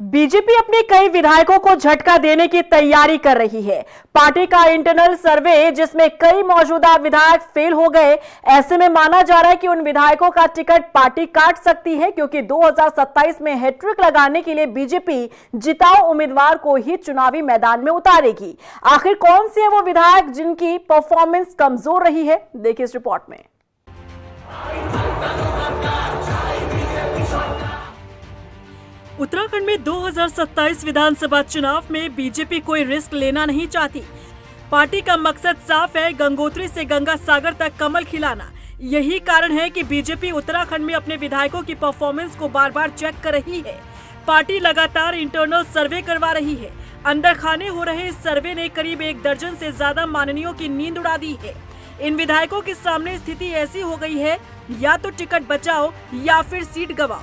BJP अपने कई विधायकों को झटका देने की तैयारी कर रही है। पार्टी का इंटरनल सर्वे जिसमें कई मौजूदा विधायक फेल हो गए, ऐसे में माना जा रहा है कि उन विधायकों का टिकट पार्टी काट सकती है, क्योंकि 2027 में हैट्रिक लगाने के लिए बीजेपी जिताऊ उम्मीदवार को ही चुनावी मैदान में उतारेगी। आखिर कौन से हैं वो विधायक जिनकी परफॉर्मेंस कमजोर रही है, देखिए इस रिपोर्ट में। उत्तराखंड में 2027 विधानसभा चुनाव में बीजेपी कोई रिस्क लेना नहीं चाहती। पार्टी का मकसद साफ है, गंगोत्री से गंगा सागर तक कमल खिलाना। यही कारण है कि बीजेपी उत्तराखंड में अपने विधायकों की परफॉर्मेंस को बार बार चेक कर रही है। पार्टी लगातार इंटरनल सर्वे करवा रही है। अंदर खाने हो रहे इस सर्वे ने करीब 1 दर्जन से ज्यादा माननीयों की नींद उड़ा दी है। इन विधायकों के सामने स्थिति ऐसी हो गई है, या तो टिकट बचाओ या फिर सीट गवाओ,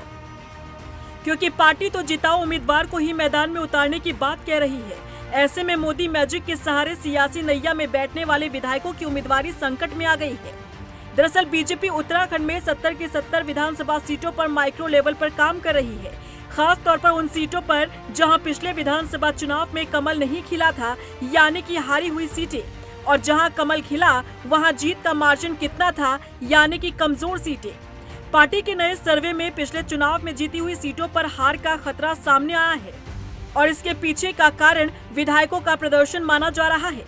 क्योंकि पार्टी तो जिताऊ उम्मीदवार को ही मैदान में उतारने की बात कह रही है। ऐसे में मोदी मैजिक के सहारे सियासी नैया में बैठने वाले विधायकों की उम्मीदवारी संकट में आ गई है। दरअसल बीजेपी उत्तराखंड में 70 की 70 विधानसभा सीटों पर माइक्रो लेवल पर काम कर रही है। खास तौर पर उन सीटों पर जहां पिछले विधानसभा चुनाव में कमल नहीं खिला था, यानी कि हारी हुई सीटें, और जहां कमल खिला वहां जीत का मार्जिन कितना था, यानी कि कमजोर सीटें। पार्टी के नए सर्वे में पिछले चुनाव में जीती हुई सीटों पर हार का खतरा सामने आया है, और इसके पीछे का कारण विधायकों का प्रदर्शन माना जा रहा है।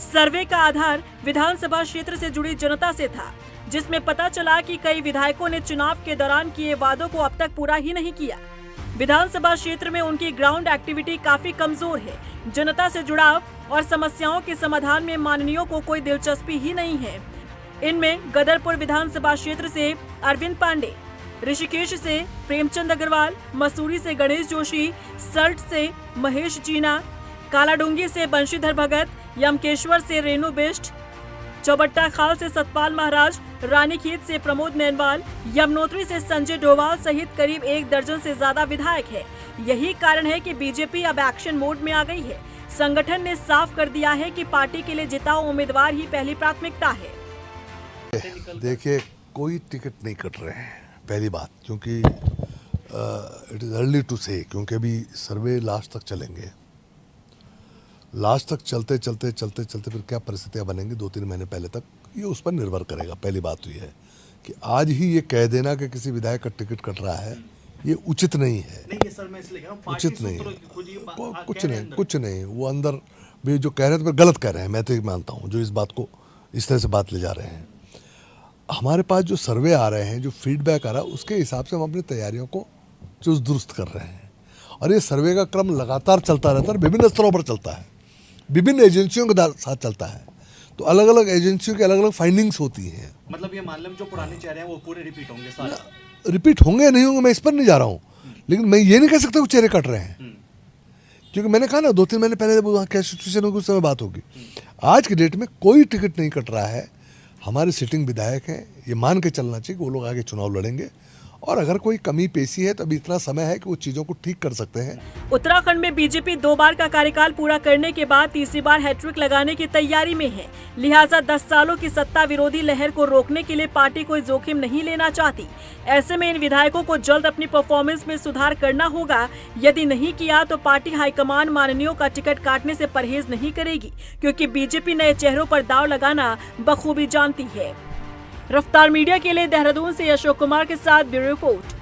सर्वे का आधार विधानसभा क्षेत्र से जुड़ी जनता से था, जिसमें पता चला कि कई विधायकों ने चुनाव के दौरान किए वादों को अब तक पूरा ही नहीं किया। विधानसभा क्षेत्र में उनकी ग्राउंड एक्टिविटी काफी कमजोर है। जनता से जुड़ाव और समस्याओं के समाधान में माननीयों को कोई दिलचस्पी ही नहीं है। इनमें गदरपुर विधानसभा क्षेत्र से अरविंद पांडे, ऋषिकेश से प्रेमचंद अग्रवाल, मसूरी से गणेश जोशी, सल्ट से महेश जीना, कालाडूंगी से बंशीधर भगत, यमकेश्वर से रेणु बिष्ट, चौबट्टा खाल से सतपाल महाराज, रानीखेत से प्रमोद नैनवाल, यमुनोत्री से संजय डोभाल सहित करीब 1 दर्जन से ज्यादा विधायक है। यही कारण है कि बीजेपी अब एक्शन मोड में आ गई है। संगठन ने साफ कर दिया है कि पार्टी के लिए जिताऊ उम्मीदवार ही पहली प्राथमिकता है। देखिए, कोई टिकट नहीं कट रहे हैं, पहली बात, क्योंकि इट इज़ अर्ली टू से, क्योंकि अभी सर्वे लास्ट तक चलेंगे। लास्ट तक चलते फिर क्या परिस्थितियां बनेंगी 2-3 महीने पहले तक, ये उस पर निर्भर करेगा। पहली बात तो ये है कि आज ही ये कह देना कि किसी विधायक का टिकट कट रहा है, ये उचित नहीं है। नहीं, सर, मैं इसलिए कह रहा हूं, उचित नहीं है, कुछ नहीं। वो अंदर भी जो कह रहे हैं तो गलत कह रहे हैं, मैं तो ये मानता हूँ, जो इस बात को इस तरह से बात ले जा रहे हैं। हमारे पास जो सर्वे आ रहे हैं, जो फीडबैक आ रहा है, उसके हिसाब से हम अपनी तैयारियों को चुस्त दुरुस्त कर रहे हैं। और ये सर्वे का क्रम लगातार चलता रहता है, विभिन्न स्तरों पर चलता है, विभिन्न एजेंसियों के साथ चलता है। तो अलग अलग एजेंसियों की अलग अलग फाइंडिंग्स होती हैं। मतलब ये मान लो जो पुराने चेहरे हैं वो पूरे रिपीट होंगे सारे? रिपीट होंगे या नहीं होंगे, मैं इस पर नहीं जा रहा हूँ, लेकिन मैं ये नहीं कह सकता कि चेहरे कट रहे हैं, क्योंकि मैंने कहा ना 2-3 महीने पहले वहाँ क्या सिचुएशन होगी उस समय बात होगी। आज की डेट में कोई टिकट नहीं कट रहा है। हमारे सिटिंग विधायक हैं, ये मान के चलना चाहिए कि वो लोग आगे चुनाव लड़ेंगे, और अगर कोई कमी पेशी है तो अभी इतना समय है कि वो चीजों को ठीक कर सकते हैं। उत्तराखंड में बीजेपी 2 बार का कार्यकाल पूरा करने के बाद तीसरी बार हैट्रिक लगाने की तैयारी में है। लिहाजा 10 सालों की सत्ता विरोधी लहर को रोकने के लिए पार्टी कोई जोखिम नहीं लेना चाहती। ऐसे में इन विधायकों को जल्द अपनी परफॉर्मेंस में सुधार करना होगा। यदि नहीं किया तो पार्टी हाईकमान माननीयों का टिकट काटने से परहेज नहीं करेगी, क्योंकि बीजेपी नए चेहरों पर दांव लगाना बखूबी जानती है। रफ्तार मीडिया के लिए देहरादून से अशोक कुमार के साथ ब्यूरो रिपोर्ट।